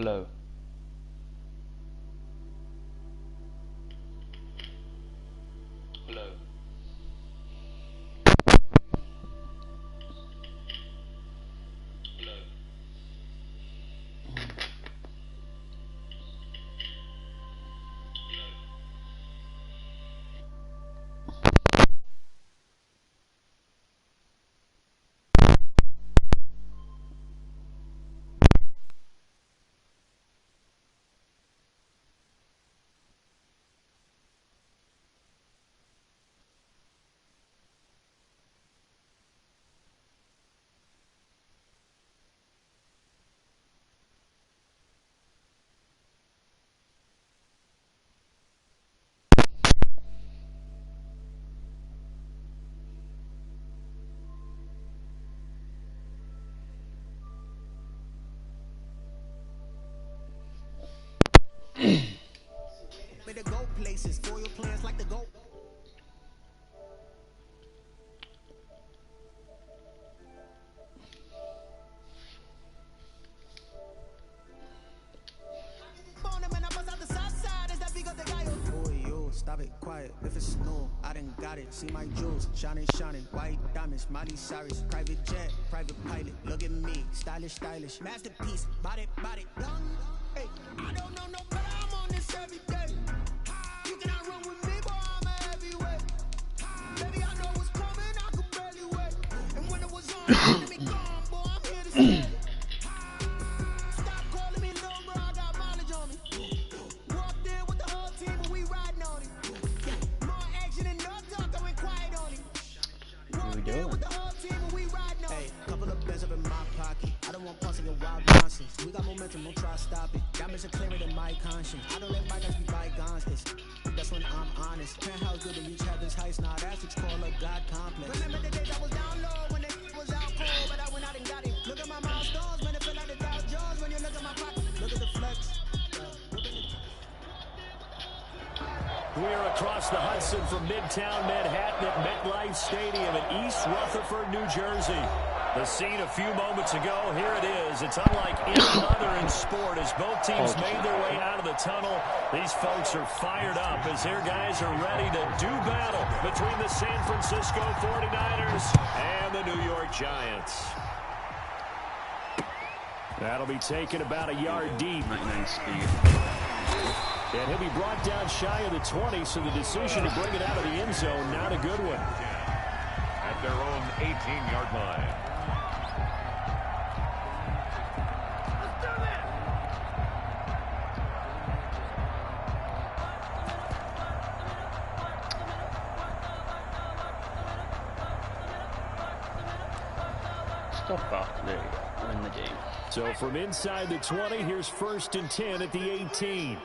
Hello. Hello. Hello. To go places for your plans like the go. Stop it, quiet, if it's snow, I done got it. See my jewels, shining, white diamonds, Miley Cyrus, private jet, private pilot. Look at me, stylish, masterpiece, body, young. Hey, I don't know no better, I'm on this every day. You cannot run with me, boy, I'm a heavyweight. Baby, I know what's coming, I could barely wait. And when it was on, let me gone, boy, I'm here to stay. Stop calling me little bro, I got mileage on me. Walked in with the whole team, and we riding on it. More action and no talk, I went quiet on it. Walked in with the whole team, and we riding on it. Hey, couple of beds up in my pocket. I don't want pussy and wild nonsense. We got momentum, don't try to stop it. Diamonds are clearer than my conscience. I don't let bygones be bygones. That's when I'm honest. Penthouse good to reach heaven's heights. Now that's what you call a God complex. Remember the days I was down low when it was out cold, but I went out and got it. Look at my milestones, man, it feel like the Dow Jones when you look at my pocket. Look at the flex. We are across the Hudson from Midtown Manhattan at MetLife Stadium in East Rutherford, New Jersey. The scene a few moments ago, here it is. It's unlike any other in sport as both teams made their way out of the tunnel. These folks are fired up as their guys are ready to do battle between the San Francisco 49ers and the New York Giants. That'll be taken about a yard deep. And he'll be brought down shy of the 20, so the decision to bring it out of the end zone, not a good one. At their own 18-yard line. Stop that. There we go. We're in the game. So from inside the 20, here's 1st and 10 at the 18.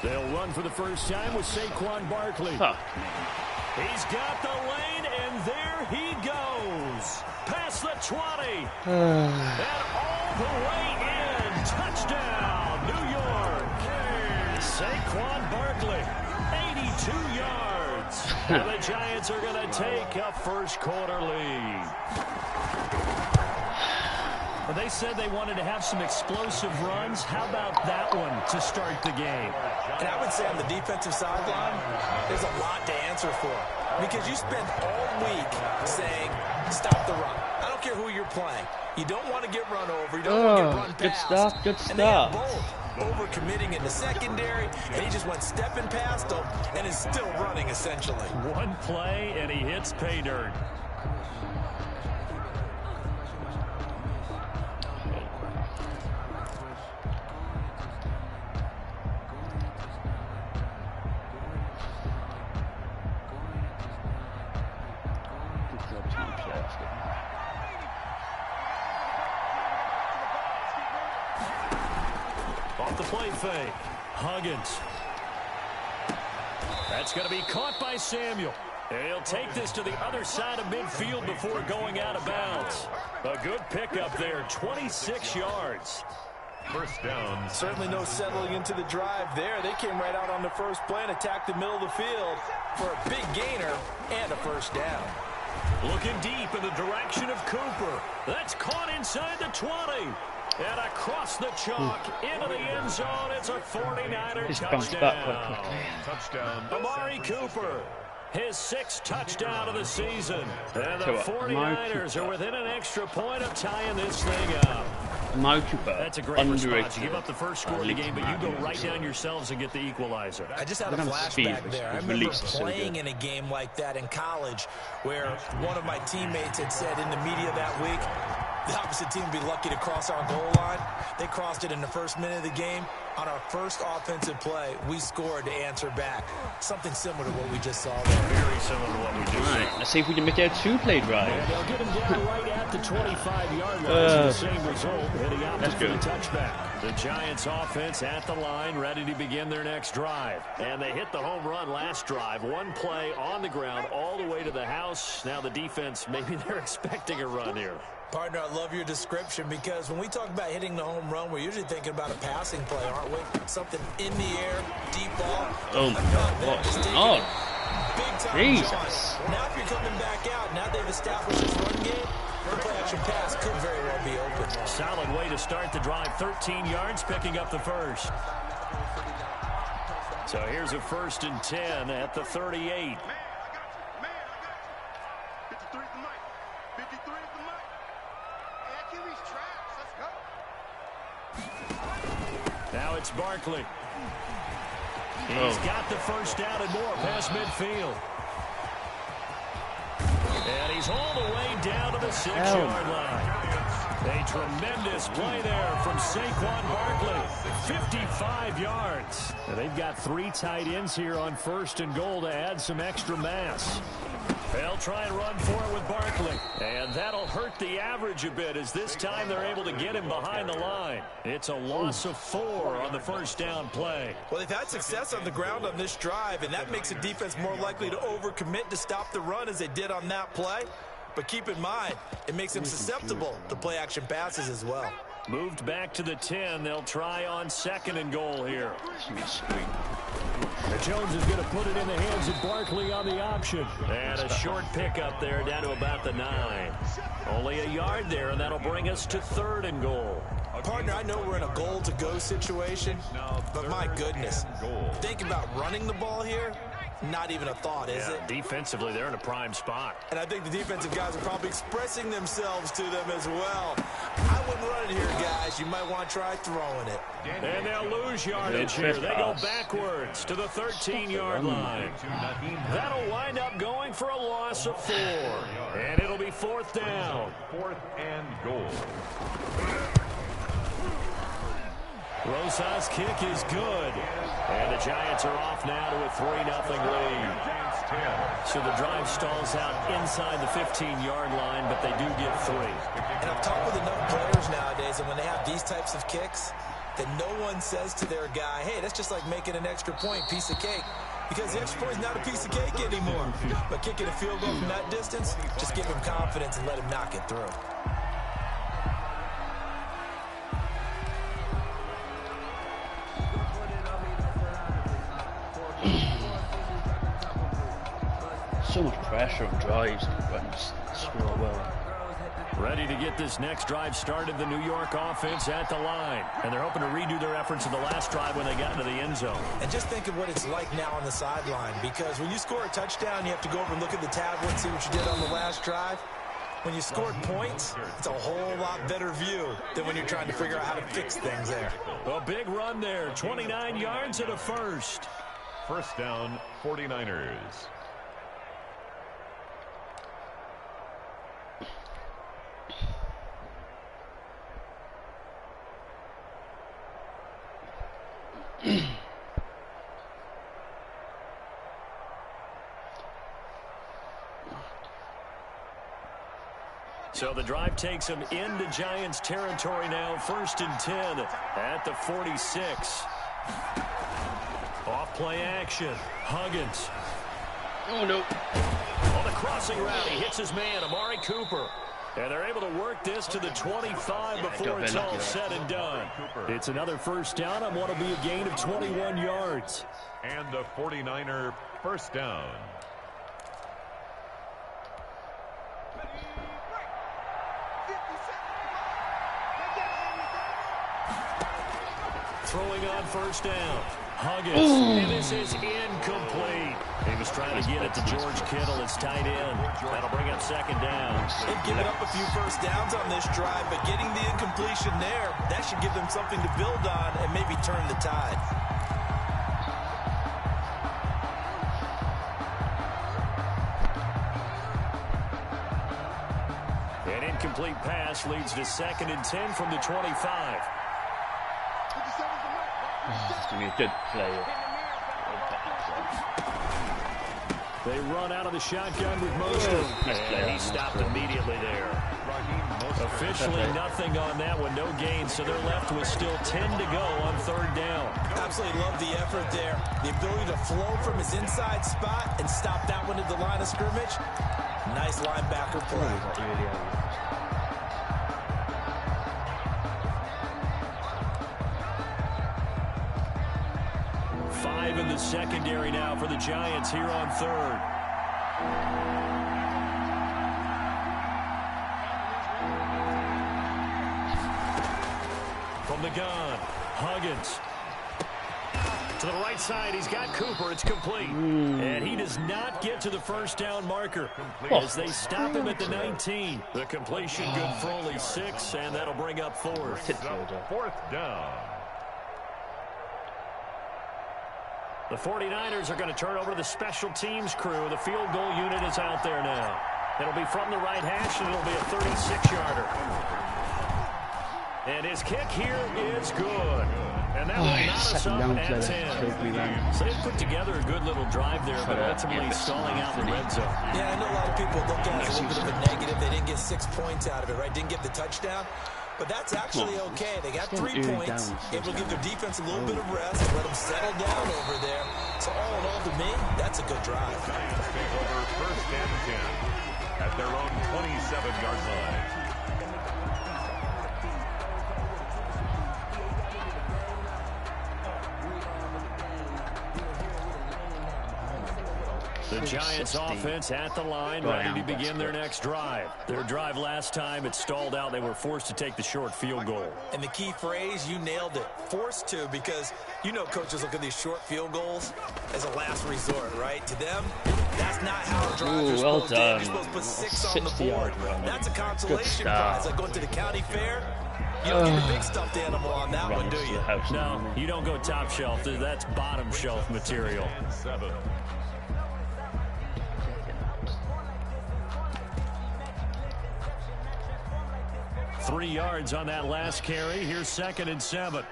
They'll run for the first time with Saquon Barkley. Fuck. He's got the lane, and there he goes. Past the 20. And all the way in. Touchdown, New York. Saquon Barkley, 82 yards. And the Giants are going to take a first-quarter lead. Well, they said they wanted to have some explosive runs. How about that one to start the game? And I would say on the defensive sideline, there's a lot to answer for. Because you spend all week saying, stop the run. I don't care who you're playing. You don't want to get run over. You don't want to get run past. Good And they have stuff. both. Over-committing in the secondary, and he just went stepping past them and is still running, essentially. One play, and he hits pay dirt. Off the play fake. Huggins. That's going to be caught by Samuel. And he'll take this to the other side of midfield before going out of bounds. A good pickup there, 26 yards. First down. Certainly no settling into the drive there. They came right out on the first play and attacked the middle of the field for a big gainer and a first down. Looking deep in the direction of Cooper. That's caught inside the 20. And across the chalk into the end zone. It's a 49er touchdown. Touchdown. Amari Cooper. His 6th touchdown of the season. And the 49ers are within an extra point of tying this thing up. That's a great response. You give up the first score of the game, but you go right down yourselves and get the equalizer. I just had a flashback there. I remember playing in a game like that in college where one of my teammates had said in the media that week, the opposite team would be lucky to cross our goal line. They crossed it in the first minute of the game. On our first offensive play, we scored to answer back. Something similar to what we just saw there. Very similar to what we just saw. Let's see if we can make it a 2-play drive. And they'll get him down right at the 25-yard line. The same result, heading out for the touchback. The Giants offense at the line, ready to begin their next drive. And they hit the home run last drive. One play on the ground all the way to the house. Now the defense, maybe they're expecting a run here. Partner, I love your description because when we talk about hitting the home run, we're usually thinking about a passing play, aren't we? Something in the air, deep ball. Oh, God. Big time Jesus. John. Now if you're coming back out, now they've established this run game, the play-action pass could very well be open. Solid way to start the drive. 13 yards, picking up the first. So here's a 1st and 10 at the 38. Now it's Barkley. He's got the first down and more past midfield. And he's all the way down to the 6-yard line. A tremendous play there from Saquon Barkley. 55 yards. And they've got 3 tight ends here on 1st and goal to add some extra mass. They'll try and run for it with Barkley. And that'll hurt the average a bit as this time they're able to get him behind the line. It's a loss of 4 on the first down play. Well, they've had success on the ground on this drive, and that makes the defense more likely to overcommit to stop the run as they did on that play. But keep in mind, it makes them susceptible to play-action passes as well. Moved back to the 10. They'll try on 2nd and goal here. Jones is going to put it in the hands of Barkley on the option. And a short pickup there down to about the 9. Only a yard there, and that'll bring us to 3rd and goal. Partner, I know we're in a goal-to-go situation, but my goodness, think about running the ball here. Not even a thought, is it? Defensively, they're in a prime spot. And I think the defensive guys are probably expressing themselves to them as well. I wouldn't run it here, guys. You might want to try throwing it. And they'll lose yardage here. They go backwards to the 13-yard line. That'll wind up going for a loss of 4. And it'll be 4th down. 4th and goal. Rosa's kick is good. And the Giants are off now to a 3-0 lead. So the drive stalls out inside the 15-yard line, but they do get 3. And I've talked with enough players nowadays, and when they have these types of kicks, that no one says to their guy, hey, that's just like making an extra point, piece of cake. Because the extra point is not a piece of cake anymore. But kicking a field goal from that distance, just give him confidence and let him knock it through. So much pressure on drives, but score it well. Ready to get this next drive started, the New York offense at the line. And they're hoping to redo their efforts in the last drive when they got into the end zone. And just think of what it's like now on the sideline, because when you score a touchdown, you have to go over and look at the tablet and see what you did on the last drive. When you scored points, it's a whole lot better view than when you're trying to figure out how to fix things there. A big run there, 29 yards and a first. 1st down, 49ers. So the drive takes them into Giants territory now. 1st and 10 at the 46. Off play action. Huggins. Oh, no. On the crossing route, he hits his man, Amari Cooper. And they're able to work this to the 25 before it's all said and done. It's another 1st down on what will be a gain of 21 yards. And a 49er 1st down. throwing on first down. Huggins, and this is incomplete. He was trying to get it to George Kittle, his tight end. That'll bring up second down. They've given up a few first downs on this drive, but getting the incompletion there, that should give them something to build on and maybe turn the tide. An incomplete pass leads to 2nd and 10 from the 25. It's going to be a good play. They run out of the shotgun with Mostert. And he stopped immediately there. Officially nothing on that one, no gain, so they're left with still 10 to go on 3rd down. Absolutely love the effort there. The ability to flow from his inside spot and stop that one at the line of scrimmage. Nice linebacker play. 5 in the secondary now for the Giants here on 3rd. From the gun, Huggins. To the right side, he's got Cooper. It's complete. And he does not get to the first down marker as they stop him at the 19. The completion good for only 6, and that'll bring up 4th. 4th down. The 49ers are going to turn over to the special teams crew. The field goal unit is out there now. It'll be from the right hash, and it'll be a 36-yarder. And his kick here is good. And that will knot us up at 10. So they put together a good little drive there, but ultimately stalling out the red zone. Yeah, I know a lot of people look at it as a little bit of a negative. They didn't get 6 points out of it, right? Didn't get the touchdown. But that's actually okay. They got 3 points. It will give their defense a little bit of rest, let them settle down over there. So all in all, to me, that's a good drive. Giants take over 1st and 10 at their own 27-yard line. The Giants offense at the line, ready to begin their next drive. Their drive last time, it stalled out. They were forced to take the short field goal. And the key phrase, you nailed it, forced to, because you know coaches look at these short field goals as a last resort, right? To them, that's not how a drive is supposed to end. You're supposed to put 6 on the board. That's a consolation prize, like going to the county fair. You don't get the big stuffed animal on that one, do you? No, you don't go top shelf. That's bottom shelf material. 7. 3 yards on that last carry. Here's 2nd and 7.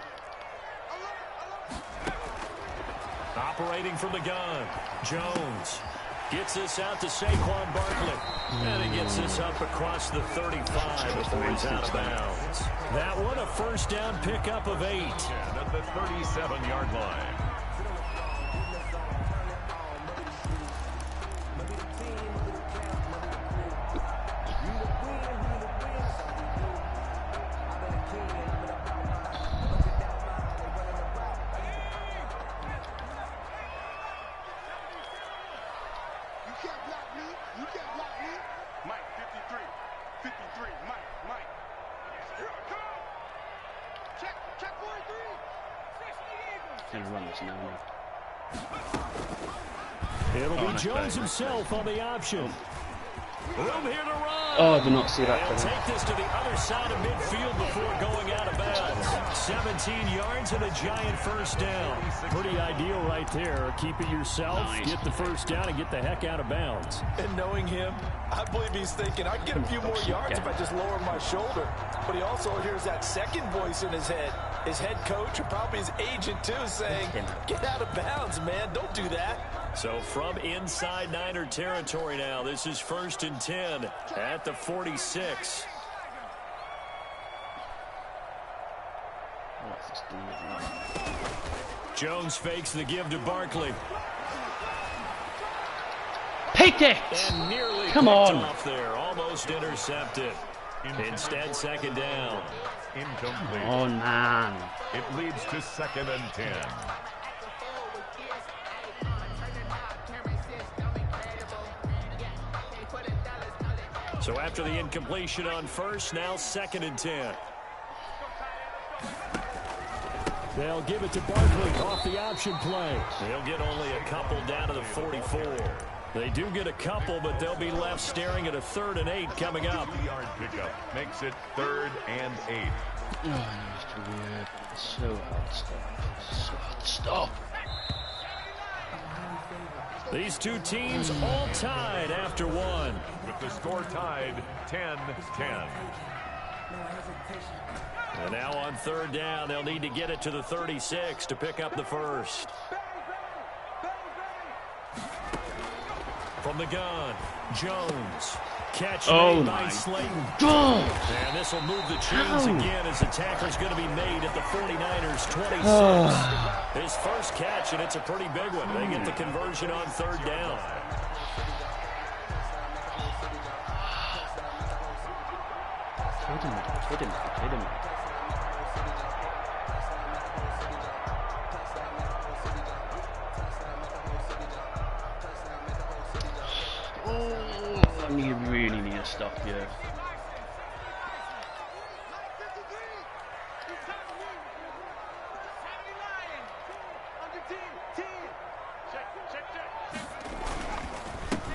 Operating from the gun. Jones gets this out to Saquon Barkley. And he gets this up across the 35 before he's out of bounds. That one a first down pickup of 8. At the 37-yard line. It'll be Jones himself on the option. Room here to run. Oh, I did not see that. He'll take this to the other side of midfield before going out of bounds. 17 yards and a giant first down. Pretty ideal right there. Keep it yourself, get the first down, and get the heck out of bounds. And knowing him, I believe he's thinking, I can get a few more yards if I just lower my shoulder. But he also hears that second voice in his head. His head coach, or probably his agent too, saying, get out of bounds, man. Don't do that. So from inside Niner territory now, this is 1st and 10 at the 46. Jones fakes the give to Barkley. Take it! And nearly Come on. off there, almost intercepted. Instead, 2nd down. Incomplete. Oh, man. It leads to 2nd and 10. So after the incompletion on first, now 2nd and 10. They'll give it to Barkley off the option play. They'll get only a couple down to the 44. They do get a couple, but they'll be left staring at a 3rd and 8 coming up. 2-yard pickup makes it 3rd and 8. Oh, Mr. Weird. It's so hard to stop. It's so hard to stop. These two teams all tied after one. With the score tied 10-10. And now on 3rd down, they'll need to get it to the 36 to pick up the first. From the gun, Jones. Catch made by Slayton. God! And this will move the chains again as the tackle's going to be made at the 49ers' 26. His first catch, and it's a pretty big one. They get the conversion on 3rd down. Hit him. Oh, you really need to stop here.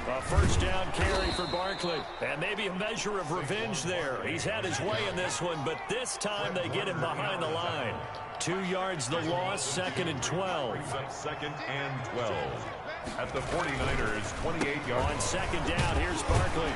A first down carry for Barkley. And maybe a measure of revenge there. He's had his way in this one, but this time they get him behind the line. 2 yards the loss, 2nd and 12. 2nd and 12. At the 49ers, 28-yard. On 2nd down, here's Barkley.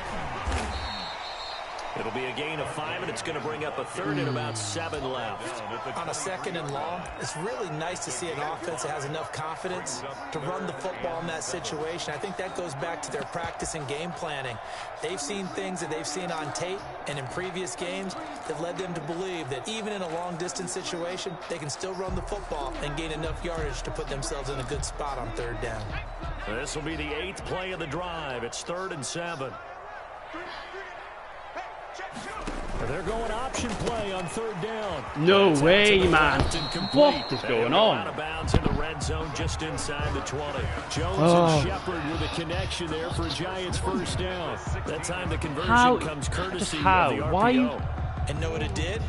It'll be a gain of 5, and it's going to bring up a 3rd and about 7 left. On a 2nd and long, it's really nice to see an offense that has enough confidence to run the football in that situation. I think that goes back to their practice and game planning. They've seen things that they've seen on tape and in previous games that led them to believe that even in a long-distance situation, they can still run the football and gain enough yardage to put themselves in a good spot on 3rd down. This will be the 8th play of the drive. It's 3rd and 7. They're going option play on 3rd down. No way, man. What is going on? Out of bounds in the red zone just inside the 20. Jones and Shepard with a connection there for Giants first down. That time the conversion comes courtesy of the RPO. Why? And know what it did?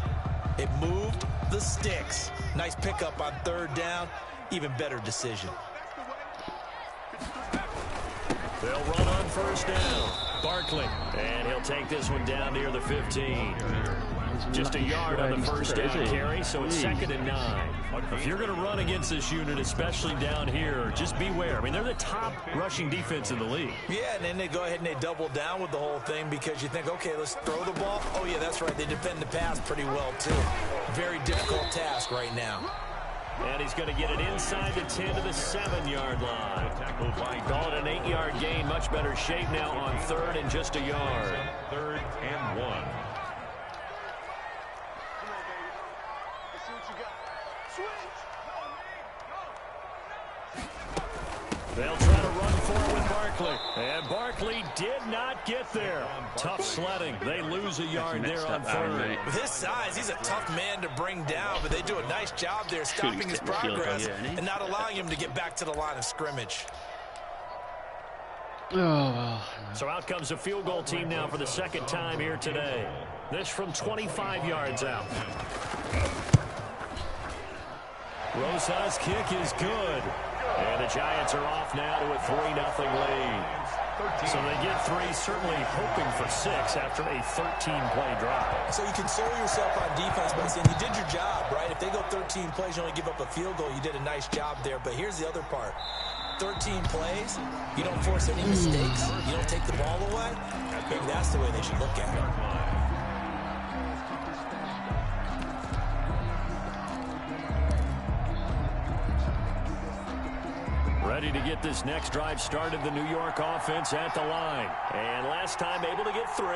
It moved the sticks. Nice pickup on 3rd down. Even better decision. They'll run on first down. Barkley, and he'll take this one down near the 15. Just a yard on the first down carry, so it's 2nd and 9. If you're going to run against this unit, especially down here, just beware. I mean, they're the top rushing defense in the league. Yeah, and then they go ahead and they double down with the whole thing because you think, okay, let's throw the ball. Oh, yeah, that's right. They defend the pass pretty well, too. Very difficult task right now. And he's going to get it inside the 10 to the 7-yard line. Call it an 8-yard gain. Much better shape now on 3rd and just a yard. 3rd and 1. They'll try to run for it with Barkley. And Barkley did not get there. Tough sledding. They lose a yard there on 3rd. With his size, he's a tough man to bring down, but they do a nice job there stopping his progress and not allowing him to get back to the line of scrimmage. So out comes a field goal team now for the 2nd time here today. This from 25 yards out. Rosa's kick is good. And the Giants are off now to a 3-0 lead. So they get 3, certainly hoping for 6 after a 13-play drive. So you console yourself on defense by saying you did your job, right? If they go 13 plays, you only give up a field goal, you did a nice job there. But here's the other part. 13 plays, you don't force any mistakes, you don't take the ball away. Maybe that's the way they should look at it. Ready to get this next drive started, the New York offense at the line. And last time able to get 3.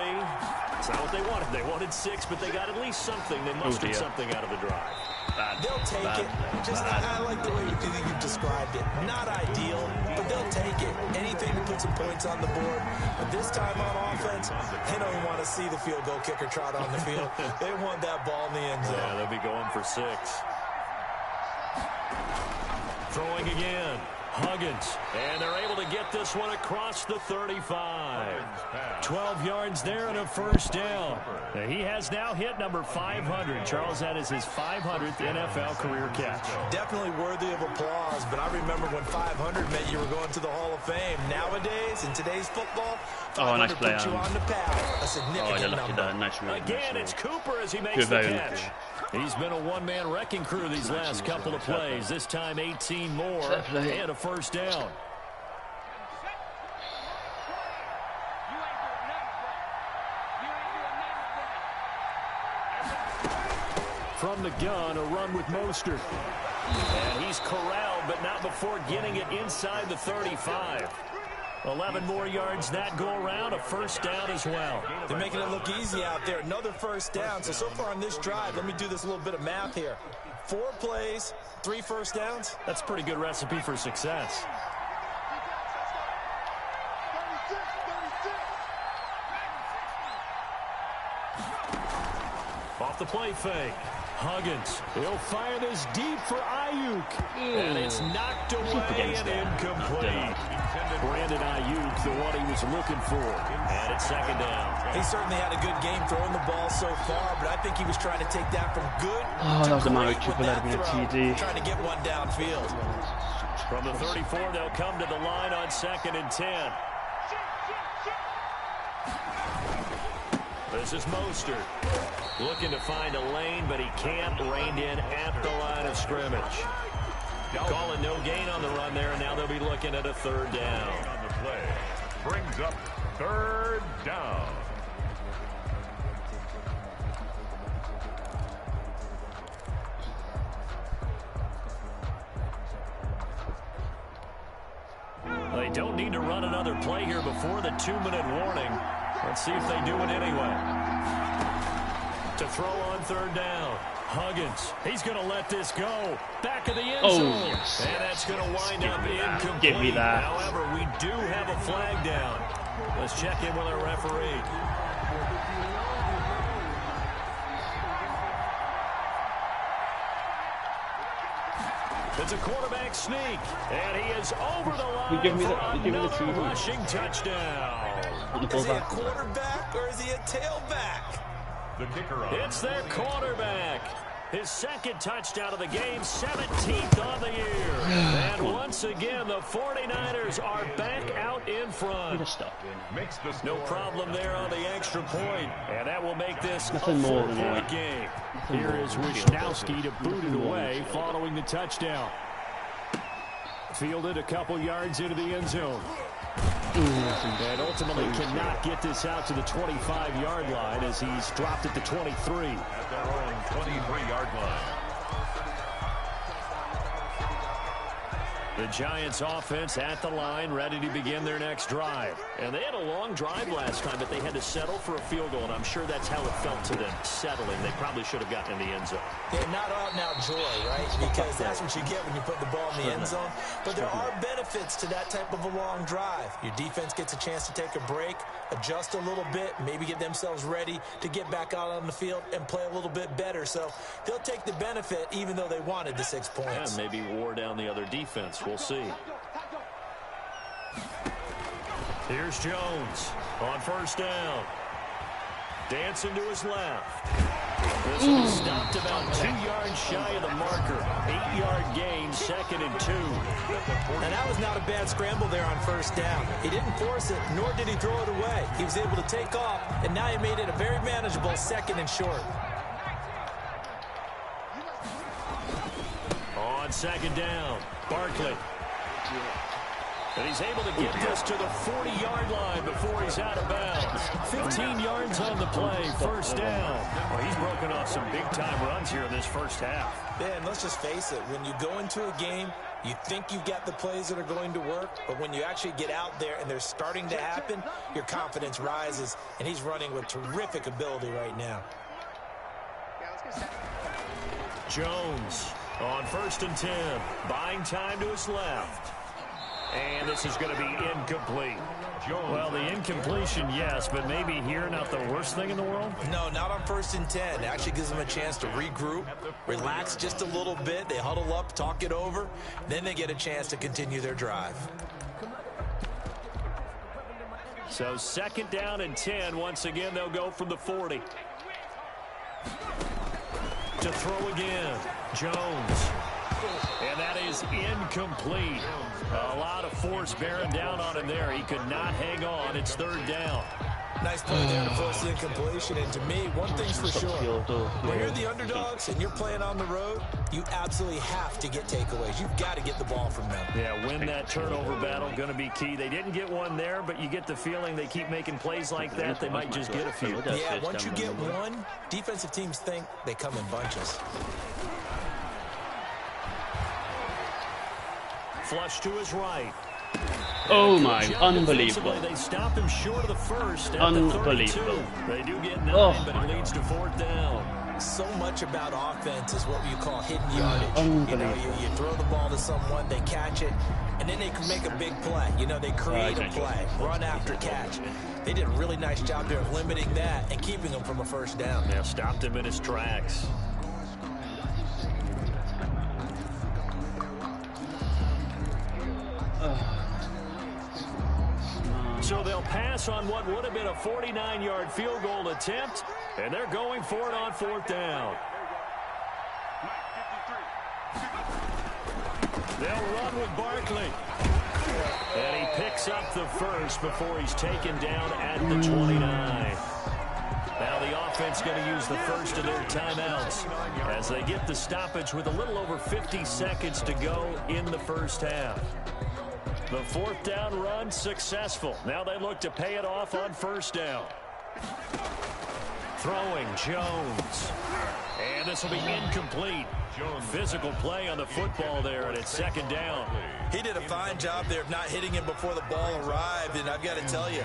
It's not what they wanted. They wanted 6, but they got at least something. They mustered something out of the drive. They'll take it. I like the way you described it. Not ideal, but they'll take it. Anything to put some points on the board. But this time on offense, they don't want to see the field goal kicker trot on the field. They want that ball in the end zone. Yeah, they'll be going for 6. Throwing again. Huggins. And they're able to get this one across the 35. 12 yards there and a first down. He has now hit number 500. Charles, that is his 500th NFL career catch. Definitely worthy of applause, but I remember when 500 meant you were going to the Hall of Fame. Nowadays, in today's football, 500 nice play, puts you on the path. A significant number. Nice move. Again, it's Cooper as he makes the catch. He's been a one-man wrecking crew these last couple of plays. This time 18 more and a first down. From the gun, a run with Mostert. And he's corralled, but not before getting it inside the 35. 11 more yards that go around, a first down as well. They're making it look easy out there. Another first down. So far on this drive, let me do this little bit of math here. 4 plays, 3 first downs. That's a pretty good recipe for success. Off the play fake. Huggins. He'll fire this deep for Ayuk. And it's knocked away and incomplete. Brandon Ayuk, the one he was looking for. And it's second down. He certainly had a good game throwing the ball so far, but I think he was trying to take that from good to great with that throw, trying to get one downfield. From the 34, they'll come to the line on 2nd and 10. This is Mostert. Looking to find a lane, but he can't. Reined in at the line of scrimmage. Calling no gain on the run there, and now they'll be looking at a third down. On the play. Brings up third down. They don't need to run another play here before the 2-minute warning. Let's see if they do it anyway. To throw on third down. Huggins. He's going to let this go. Back of the end zone. Yes. And that's going to wind up incomplete. Give me that. However, we do have a flag down. Let's check in with our referee. It's a quarterback sneak, and he is over the line for another rushing touchdown. Is he a quarterback or is he a tailback? The kicker on. It's their quarterback. His second touchdown of the game, 17th on the year. And once again, the 49ers are back out in front. Makes the No problem there on the extra point, and that will make this a Nothing more than 4-point that. game. Here is Wisnowski to boot it away following the touchdown. Fielded a couple yards into the end zone. And ultimately cannot get this out to the 25-yard line as he's dropped at the 23. At their own 23-yard line. The Giants offense at the line, ready to begin their next drive. And they had a long drive last time, but they had to settle for a field goal, and I'm sure that's how it felt to them, settling. They probably should have gotten in the end zone. Yeah, not out and out joy, right? Because that's what you get when you put the ball in the end zone. But there are benefits to that type of a long drive. Your defense gets a chance to take a break, adjust a little bit, maybe get themselves ready to get back out on the field and play a little bit better. So they'll take the benefit even though they wanted the 6 points. And maybe wore down the other defense. We'll see. Here's Jones on first down. Dancing to his left. This will be stopped about 2 yards shy of the marker. 8-yard gain, 2nd and 2. And that was not a bad scramble there on first down. He didn't force it, nor did he throw it away. He was able to take off, and now he made it a very manageable 2nd and short. On 2nd down, Barkley. And he's able to get this to the 40-yard line before he's out of bounds. 15 yards on the play, first down. Well, he's broken off some big-time runs here in this first half. Yeah, and let's just face it, when you go into a game, you think you've got the plays that are going to work, but when you actually get out there and they're starting to happen, your confidence rises, and he's running with terrific ability right now. Jones on 1st and 10, buying time to his left. And this is going to be incomplete. Well, the incompletion, yes, but maybe here not the worst thing in the world? No, not on 1st and 10. It actually gives them a chance to regroup, relax just a little bit. They huddle up, talk it over. Then they get a chance to continue their drive. So 2nd down and 10. Once again, they'll go from the 40. To throw again, Jones. And that is incomplete. A lot of force bearing down on him there. He could not hang on. It's 3rd down. Nice play there to force the incompletion. And to me, one thing's for sure. When you're the underdogs and you're playing on the road, you absolutely have to get takeaways. You've got to get the ball from them. Yeah, win that turnover battle, going to be key. They didn't get one there, but you get the feeling they keep making plays like that, they might just get a few. Yeah, once you get one, defensive teams think they come in bunches. Flush to his right. Oh my, unbelievable. They stop him short of the first at Unbelievable. The 32. They do get 9, but it leads to 4th down. So much about offense is what you call hidden yardage. You know, you throw the ball to someone, they catch it, and then they can make a big play. You know, they create a play, run after catch. They did a really nice job there of limiting that and keeping him from a 1st down. Yeah, stopped him in his tracks. So they'll pass on what would have been a 49-yard field goal attempt, and they're going for it on 4th down. They'll run with Barkley. And he picks up the first before he's taken down at the 29. Now the offense going to use the first of their timeouts as they get the stoppage with a little over 50 seconds to go in the 1st half. The 4th down run successful. Now they look to pay it off on 1st down. Throwing Jones. And this will be incomplete. Physical play on the football there, and it's 2nd down. He did a fine job there of not hitting him before the ball arrived, and I've got to tell you,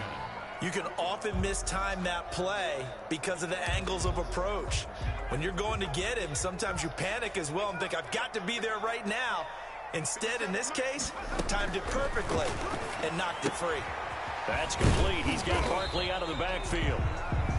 you can often mistime that play because of the angles of approach. When you're going to get him, sometimes you panic as well and think, I've got to be there right now. Instead, in this case, timed it perfectly and knocked it free. That's complete. He's got Barkley out of the backfield.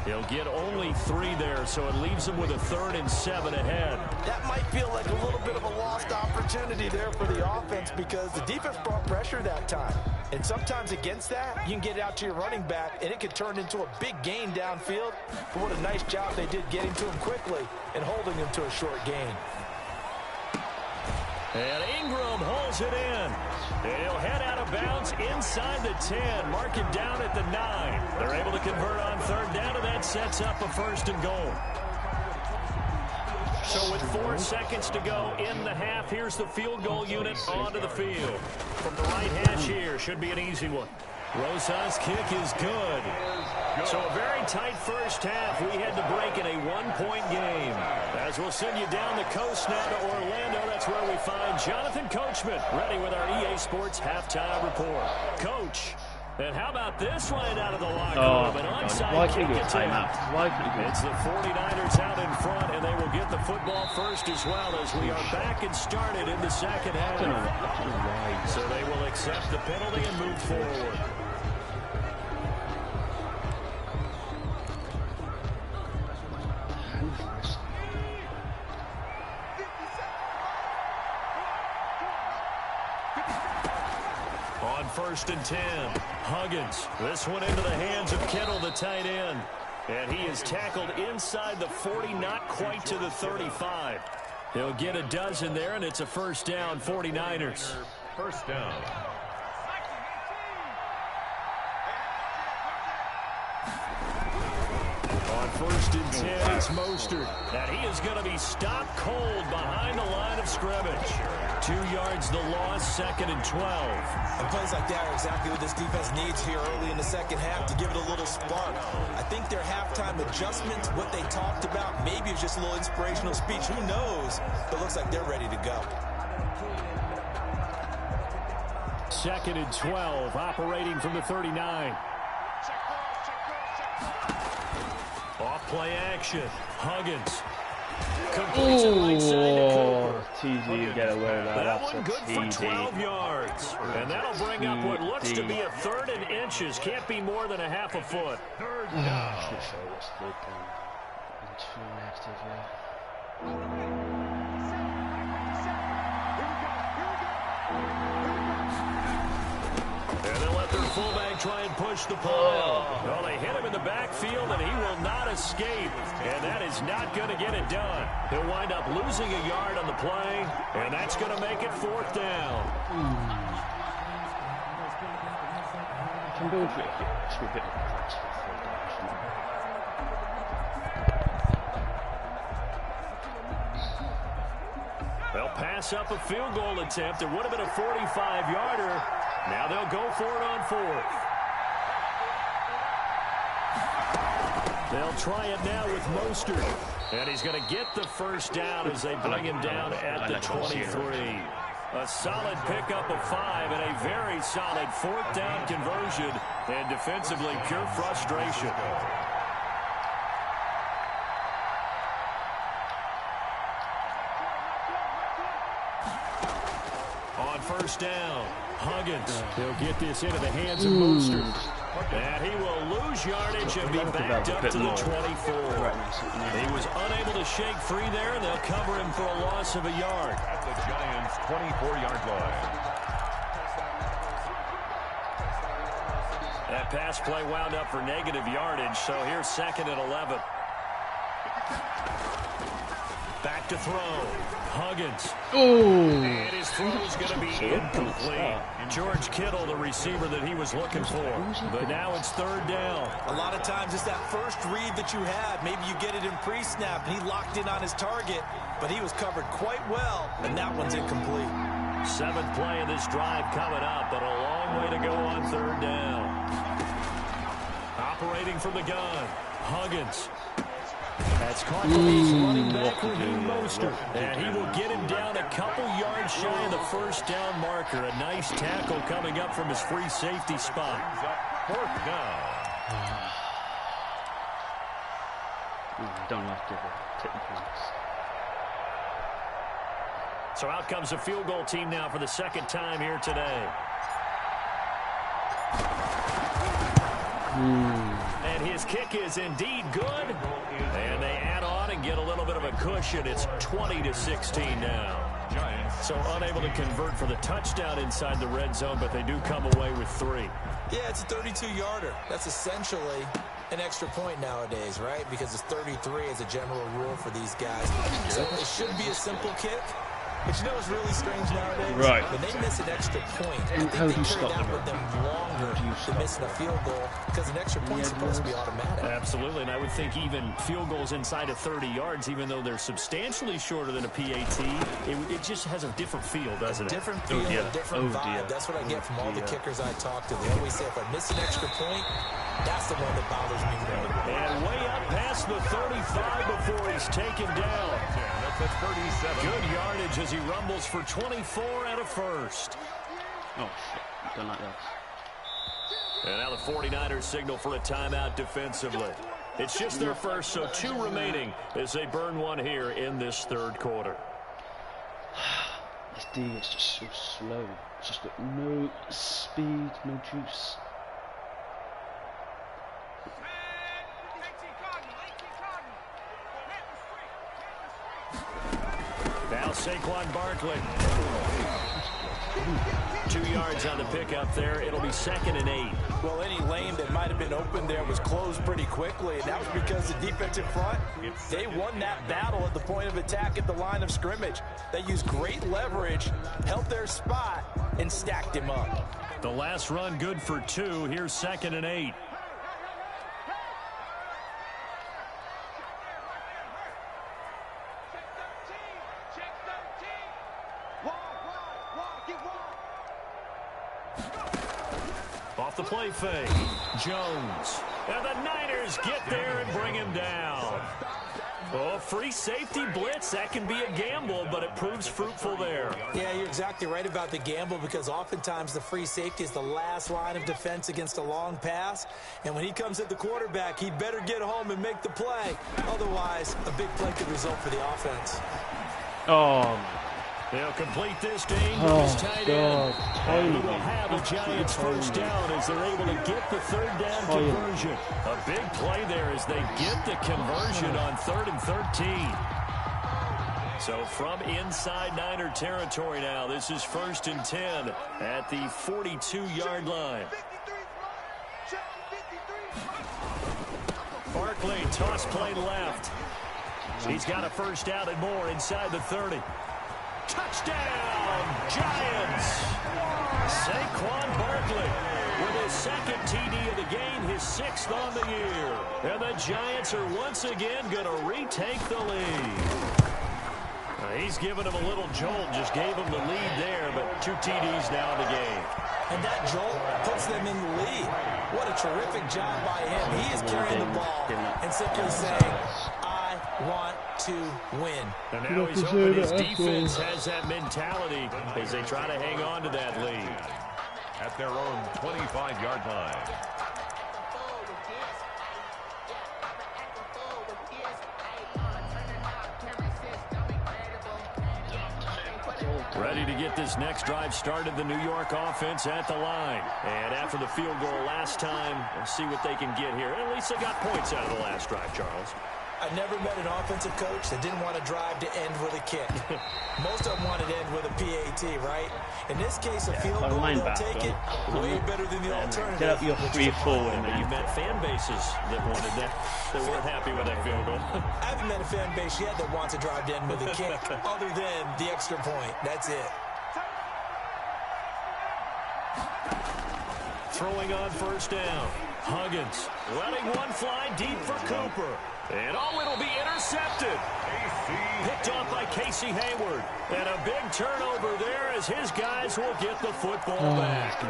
He'll get only 3 there, so it leaves him with a 3rd and 7 ahead. That might feel like a little bit of a lost opportunity there for the offense because the defense brought pressure that time. And sometimes against that, you can get it out to your running back, and it could turn into a big gain downfield. But what a nice job they did getting to him quickly and holding him to a short gain. And Ingram holds it in. He'll head out of bounds inside the 10. Mark him down at the 9. They're able to convert on 3rd down, and that sets up a 1st and goal. So with 4 seconds to go in the half, here's the field goal unit onto the field. From the right hash here, should be an easy one. Rosas' kick is good. So a very tight 1st half. We had to break in a 1-point game. As we'll send you down the coast now to Orlando, that's where we find Jonathan Coachman ready with our EA Sports halftime report. Coach, and how about this one out of the locker room? An onside kick attempt. It's the 49ers out in front, and they will get the football first as well as we are back and started in the 2nd half. So they will accept the penalty and move forward. On 1st and 10, Huggins. This one into the hands of Kittle, the tight end. And he is tackled inside the 40, not quite to the 35. He'll get a dozen there, and it's a 1st down, 49ers. 1st down. On 1st and 10, it's Mostert. And he is going to be stopped cold behind the line of scrimmage. 2 yards the loss, 2nd and 12. And plays like that are exactly what this defense needs here early in the 2nd half to give it a little spark. I think their halftime adjustments, what they talked about, maybe it's just a little inspirational speech. Who knows? But it looks like they're ready to go. 2nd and 12, operating from the 39. Off play action. Huggins completes it right side to Cooper. TD you get away with that. That That's one a good for 12 yards. And that'll bring up what looks to be a 3rd and inches. Can't be more than a half a foot. Third down. And they'll let their fullback try and push the pile. Well, they hit him in the backfield, and he will not escape. And that is not going to get it done. He'll wind up losing a yard on the play, and that's going to make it 4th down. I'm going for it. Should be a bit of a They'll pass up a field goal attempt. It would have been a 45-yarder. Now they'll go for it on 4th. They'll try it now with Mostert. And he's going to get the first down as they bring him down at the 23. A solid pickup of 5 and a very solid 4th down conversion. And defensively, pure frustration. On 1st down, Huggins. He'll get this into the hands of Mostert. And he will lose yardage and be backed up to the 24. He was unable to shake free there, and they'll cover him for a loss of a yard. At the Giants' 24-yard line. That pass play wound up for negative yardage, so here's 2nd and 11. Back to throw. Huggins. And his throw's going to be incomplete. George Kittle, the receiver that he was looking for. But now it's 3rd down. A lot of times it's that first read that you have. Maybe you get it in pre-snap, and he locked in on his target, but he was covered quite well, and that one's incomplete. 7th play of this drive coming up, but a long way to go on 3rd down. Operating from the gun, Huggins. That's caught by his running back, Raheem Mostert. And he will get him down a couple yards shy of the 1st down marker. A nice tackle coming up from his free safety spot. 4th down. Don't like to take the points. So out comes the field goal team now for the 2nd time here today. And his kick is indeed good. And they add on and get a little bit of a cushion. It's 20-16 now. Giants. So unable to convert for the touchdown inside the red zone, but they do come away with 3. Yeah, it's a 32-yarder. That's essentially an extra point nowadays, right? Because it's 33 as a general rule for these guys. So it should be a simple kick. But you know what's really strange nowadays? Right. When they miss an extra point, I think how they do you carry stop that them? with them longer than missing a field goal because an extra point's supposed to be automatic. Absolutely, and I would think even field goals inside of 30 yards, even though they're substantially shorter than a PAT, it just has a different feel, doesn't it? Different feel, a different vibe. That's what I get from all the kickers I talk to. They always say if I miss an extra point, that's the one that bothers me more. And way up past the 35 before he's taken down. That's 37. Good yardage as he rumbles for 24 and a 1st. Oh, shit. Don't like that. And now the 49ers signal for a timeout defensively. It's just their first, so 2 remaining as they burn one here in this 3rd quarter. This D is just so slow. It's just got no speed, no juice. Now Saquon Barkley. 2 yards on the pickup there. It'll be 2nd and 8. Well, any lane that might have been open there was closed pretty quickly, and that was because the defensive front, they won that battle at the point of attack at the line of scrimmage. They used great leverage, held their spot, and stacked him up. The last run good for 2. Here's 2nd and 8. Off the play fake, Jones. And the Niners get there and bring him down. Oh, free safety blitz, that can be a gamble, but it proves fruitful there. Yeah, you're exactly right about the gamble because oftentimes the free safety is the last line of defense against a long pass. And when he comes at the quarterback, he'd better get home and make the play. Otherwise, a big play could result for the offense. Oh, They'll complete this dangerous tight end. And we will have a Giants first down as they're able to get the third down conversion. A big play there as they get the conversion on 3rd and 13. So from inside Niner territory now, this is 1st and 10 at the 42-yard line. Barkley, toss play left. He's got a first down and more inside the 30. Touchdown, Giants! Saquon Barkley with his second TD of the game, his 6th on the year. And the Giants are once again going to retake the lead. He's given him a little jolt, just gave him the lead there, but 2 TDs now in the game. And that jolt puts them in the lead. What a terrific job by him. He is carrying the ball and simply saying, I want to win. And now he's hoping his defense has that mentality as they try to hang on to that lead. At their own 25-yard line. Ready to get this next drive started, the New York offense at the line. And after the field goal last time, we'll see what they can get here. And at least they got points out of the last drive, Charles. I never met an offensive coach that didn't want to drive to end with a kick. Most of them wanted to end with a PAT, right? In this case, a field goal, they'll take it way better than the alternative. Get up your 3-4, man. You've met fan bases that wanted that, that weren't happy with that field goal. I haven't met a fan base yet that wants to drive to end with a kick, other than the extra point. That's it. Throwing on first down. Huggins letting one fly deep for Cooper. And it'll be intercepted. Picked off by Casey Hayward. And a big turnover there as his guys will get the football back.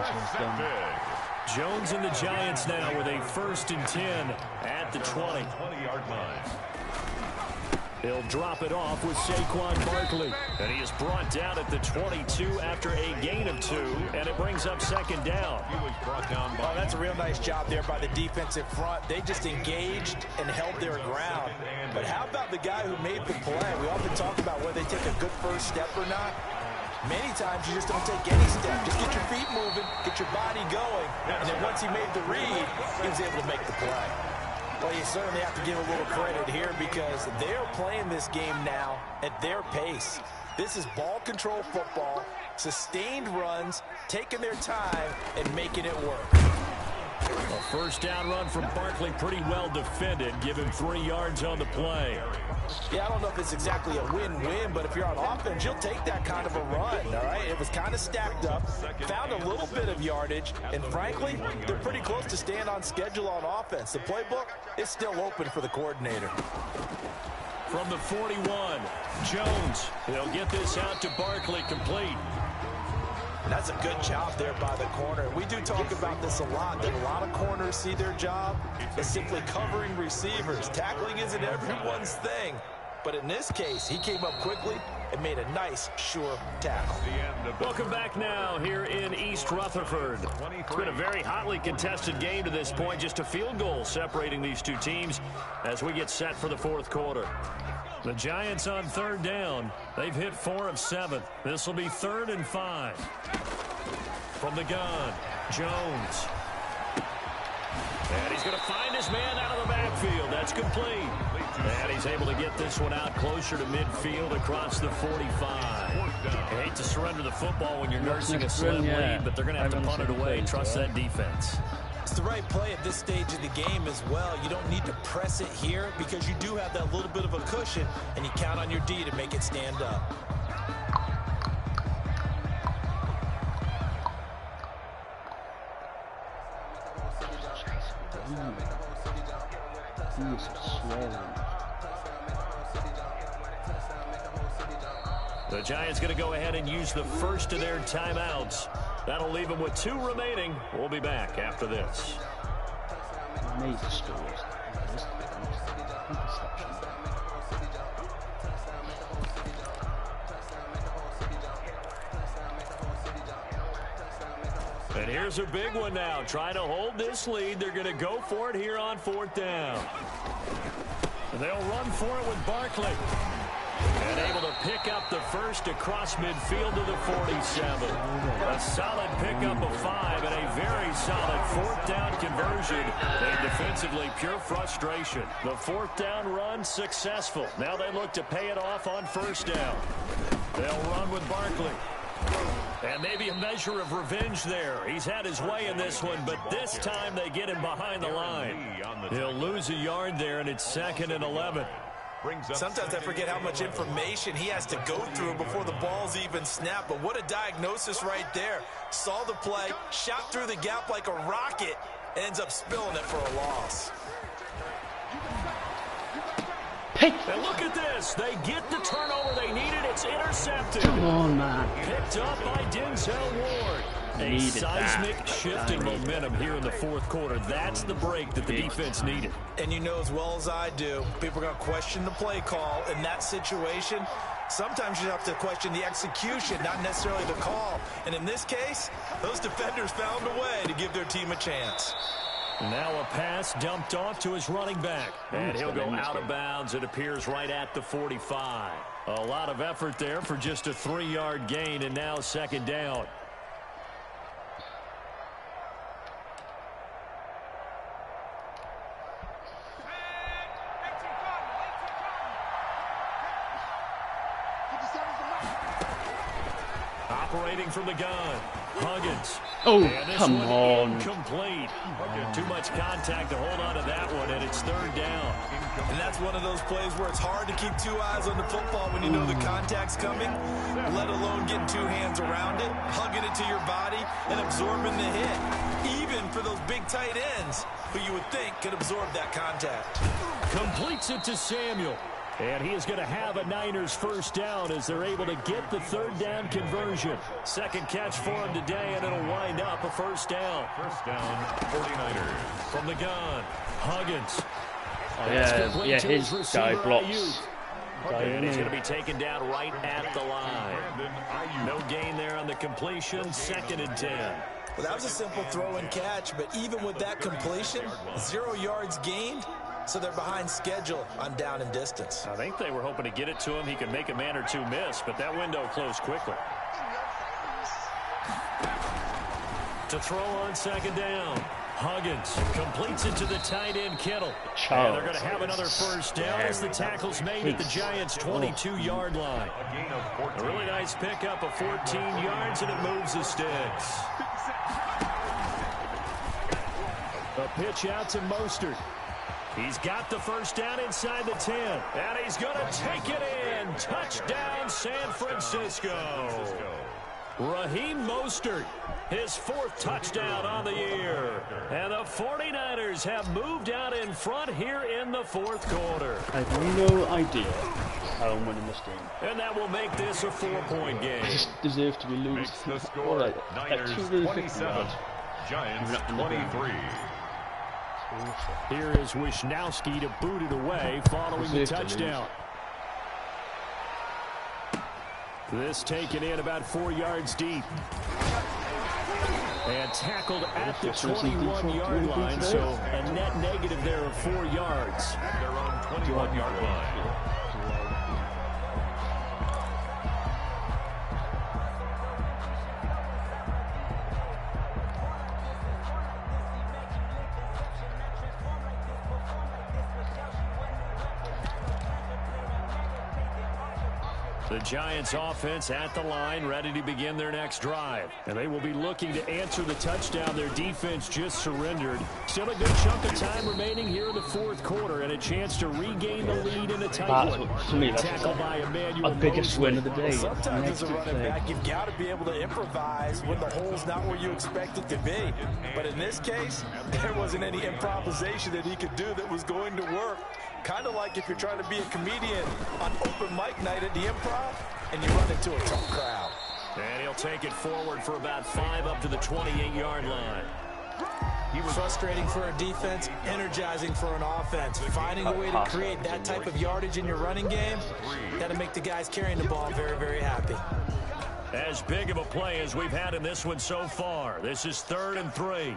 Jones and the Giants now with a 1st and 10 at the 20-yard line. He'll drop it off with Saquon Barkley. And he is brought down at the 22 after a gain of 2. And it brings up 2nd down. He was brought down by... Oh, that's a real nice job there by the defensive front. They just engaged and held their ground. But how about the guy who made the play? We often talk about whether they take a good first step or not. Many times you just don't take any step. Just get your feet moving, get your body going. And then once he made the read, he was able to make the play. Well, you certainly have to give a little credit here because they're playing this game now at their pace. This is ball control football, sustained runs, taking their time, and making it work. A first down run from Barkley, pretty well defended. Give him 3 yards on the play. Yeah, I don't know if it's exactly a win-win, but if you're on offense, you'll take that kind of a run, all right? It was kind of stacked up, found a little bit of yardage, and frankly, they're pretty close to staying on schedule on offense. The playbook is still open for the coordinator. From the 41, Jones. He'll get this out to Barkley, complete. And that's a good job there by the corner. We do talk about this a lot, that a lot of corners see their job as simply covering receivers. Tackling isn't everyone's thing. But in this case, he came up quickly and made a nice, sure tackle. Welcome back now here in East Rutherford. It's been a very hotly contested game to this point. Just a field goal separating these two teams as we get set for the 4th quarter. The Giants on 3rd down. They've hit 4 of 7. This will be 3rd and 5. From the gun, Jones. And he's going to find his man out of the backfield. That's complete. And he's able to get this one out closer to midfield across the 45. I hate to surrender the football when you're nursing a slim lead, but they're going to have to punt it away. Trust that defense. It's the right play at this stage of the game as well. You don't need to press it here because you do have that little bit of a cushion, and you count on your D to make it stand up. The Giants going to go ahead and use the first of their timeouts. That'll leave them with 2 remaining. We'll be back after this. And here's a big one now. Trying to hold this lead. They're going to go for it here on 4th down. And they'll run for it with Barkley. And able to pick up the first first across midfield to the 47. A solid pickup of 5 and a very solid 4th down conversion. And defensively, pure frustration. The 4th down run successful. Now they look to pay it off on 1st down. They'll run with Barkley. And maybe a measure of revenge there. He's had his way in this one, but this time they get him behind the line. He'll lose a yard there, and it's 2nd and 11. Sometimes I forget how much information he has to go through before the ball's even snapped. But what a diagnosis right there. Saw the play, shot through the gap like a rocket, ends up spilling it for a loss. And look at this. They get the turnover they needed. It's intercepted. Come on, man. Picked up by Denzel Ward. A seismic shift in momentum here in the 4th quarter. That's the break that the defense needed. And you know as well as I do, people are going to question the play call in that situation. Sometimes you have to question the execution, not necessarily the call. And in this case, those defenders found a way to give their team a chance. Now a pass dumped off to his running back. And he'll go out of bounds. It appears right at the 45. A lot of effort there for just a 3-yard gain, and now 2nd down. Operating from the gun, Huggins. Oh, come on. Incomplete. Too much contact to hold on to that one, and it's 3rd down. And that's one of those plays where it's hard to keep 2 eyes on the football when you know the contact's coming, let alone getting 2 hands around it, hugging it to your body, and absorbing the hit. Even for those big tight ends who you would think could absorb that contact. Completes it to Samuel. And he is going to have a Niners 1st down as they're able to get the 3rd down conversion. 2nd catch for him today, and it'll wind up a 1st down. 1st down, 49ers. From the gun, Huggins. Yeah, his guy blocks. And he's going to be taken down right at the line. No gain there on the completion. 2nd and 10. Well, that was a simple throw and catch, but even with that completion, 0 yards gained. So they're behind schedule on down and distance. I think they were hoping to get it to him. He could make a man or 2 miss, but that window closed quickly. To throw on 2nd down. Huggins completes it to the tight end Kittle. And they're going to have another 1st down as the tackle's made at the Giants' 22-yard line. A really nice pickup of 14 yards, and it moves the sticks. A pitch out to Mostert. He's got the 1st down inside the 10. And he's going to take it in. Touchdown, San Francisco. Raheem Mostert, his 4th touchdown on the year. And the 49ers have moved out in front here in the 4th quarter. I have no idea how I'm winning this game. And that will make this a 4-point game. I just deserve to be losing. Makes the score, Niners 27, Giants 23. Here is Wisnowski to boot it away following the touchdown. This taken in about 4 yards deep. And tackled at the 21-yard line, so a net negative there of 4 yards. At their own 21-yard line. The Giants offense at the line, ready to begin their next drive. And they will be looking to answer the touchdown their defense just surrendered. Still a good chunk of time remaining here in the 4th quarter and a chance to regain the lead in a tight one. To me, that's Tackled by Emmanuel our biggest win of the day. Sometimes as a running back, you've got to be able to improvise when the hole's not where you expect it to be. But in this case, there wasn't any improvisation that he could do that was going to work. Kind of like if you're trying to be a comedian on open mic night at the Improv and you run into a tough crowd. And he'll take it forward for about 5 up to the 28-yard line. Frustrating for a defense, energizing for an offense. Finding a way to create that type of yardage in your running game, got to make the guys carrying the ball very, very happy. As big of a play as we've had in this one so far. This is 3rd and 3.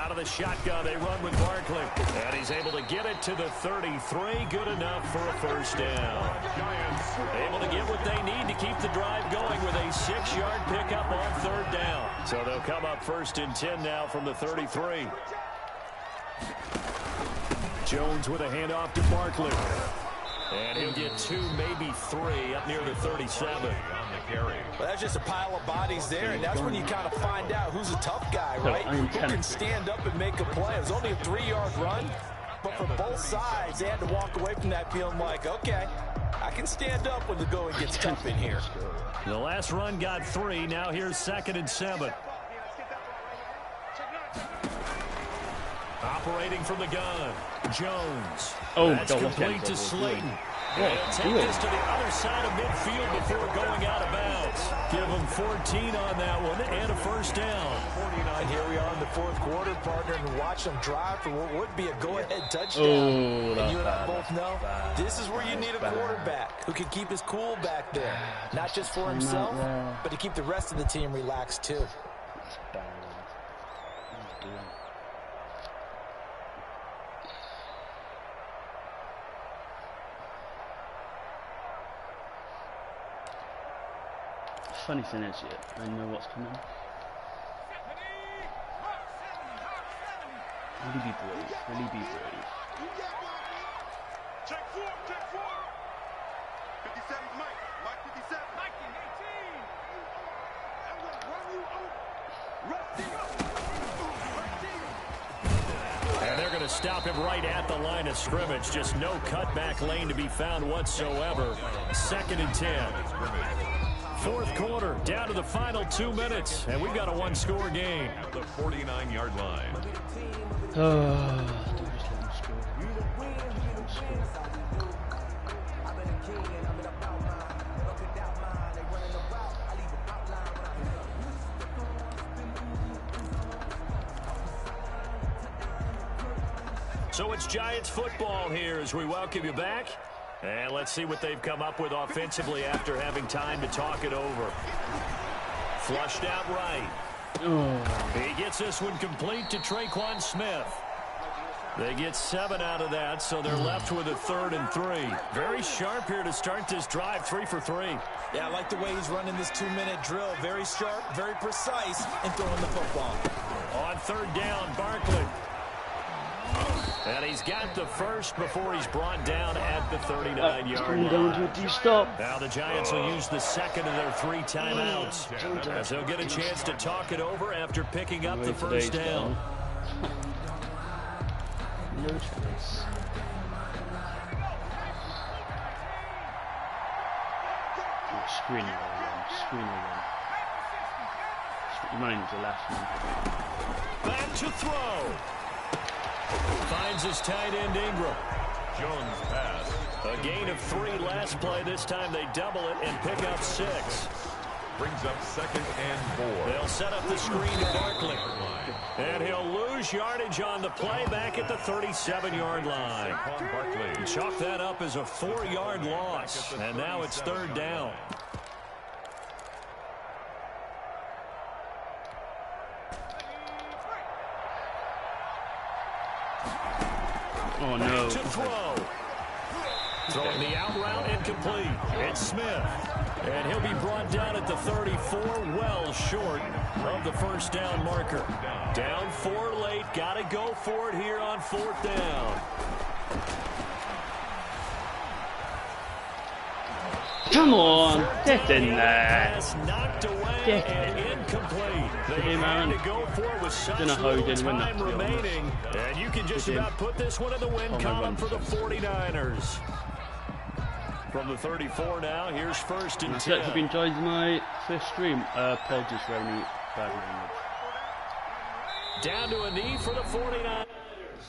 Out of the shotgun, they run with Barkley. And he's able to get it to the 33. Good enough for a first down. Able to get what they need to keep the drive going with a 6-yard pickup on third down. So they'll come up 1st and 10 now from the 33. Jones with a handoff to Barkley. And he'll get 2, maybe 3 up near the 37. Well, that's just a pile of bodies there, and that's when you kind of find out who's a tough guy, right? Who can stand up and make a play. It was only a 3-yard run, but for both sides, they had to walk away from that feeling like, okay, I can stand up when the going gets tough in here. The last run got 3. Now here's 2nd and 7. Operating from the gun, Jones. Oh, that's complete to Slayton. And take this to the other side of midfield before going out of bounds. Give them 14 on that one and a first down. And here we are in the 4th quarter, partner, and watch them drive for what would be a go-ahead touchdown. Oh, and you and I both know this is where you need a quarterback who can keep his cool back there. Not just for himself, but to keep the rest of the team relaxed too. Funny thing is, I know what's coming. Really be brave. Really be brave. Check 4. 57 Mike. Mike 57. Mike 18. I'm going to run you over. And they're going to stop him right at the line of scrimmage. Just no cutback lane to be found whatsoever. 2nd and 10. 4th quarter, down to the final 2 minutes, and we've got a 1-score game. At the 49-yard line. So it's Giants football here as we welcome you back. And let's see what they've come up with offensively after having time to talk it over. Flushed out right. He gets this one complete to Traquan Smith. They get 7 out of that, so they're left with a 3rd and 3. Very sharp here to start this drive, 3 for 3. Yeah, I like the way he's running this 2-minute drill. Very sharp, very precise in throwing the football. On 3rd down, Barkley. And he's got the first before he's brought down at the 39-yard line. Now the Giants will use the 2nd of their 3 timeouts, as they'll get a chance to talk it over after picking up the first down. No choice. Screen again. Running to the left. Back to throw. Finds his tight end Ingram. Jones pass. A gain of 3 last play. This time they double it and pick up 6. Brings up 2nd and 4. They'll set up the screen to Barkley. And he'll lose yardage on the play back at the 37-yard line. Barkley. Chalk that up as a 4-yard loss. And now it's 3rd down. Oh no. To throw. Throwing the out route incomplete. It's Smith. And he'll be brought down at the 34, well short of the first down marker. Down 4 late. Got to go for it here on 4th down. Come on, get in there. Pass knocked away and incomplete. They had to go for it with such little time remaining. And you can just about put this one in the win column for the 49ers. From the 34 now, here's 1st and 10. I hope you enjoyed my first stream. Apologies for any bad language. Down to a knee for the 49ers.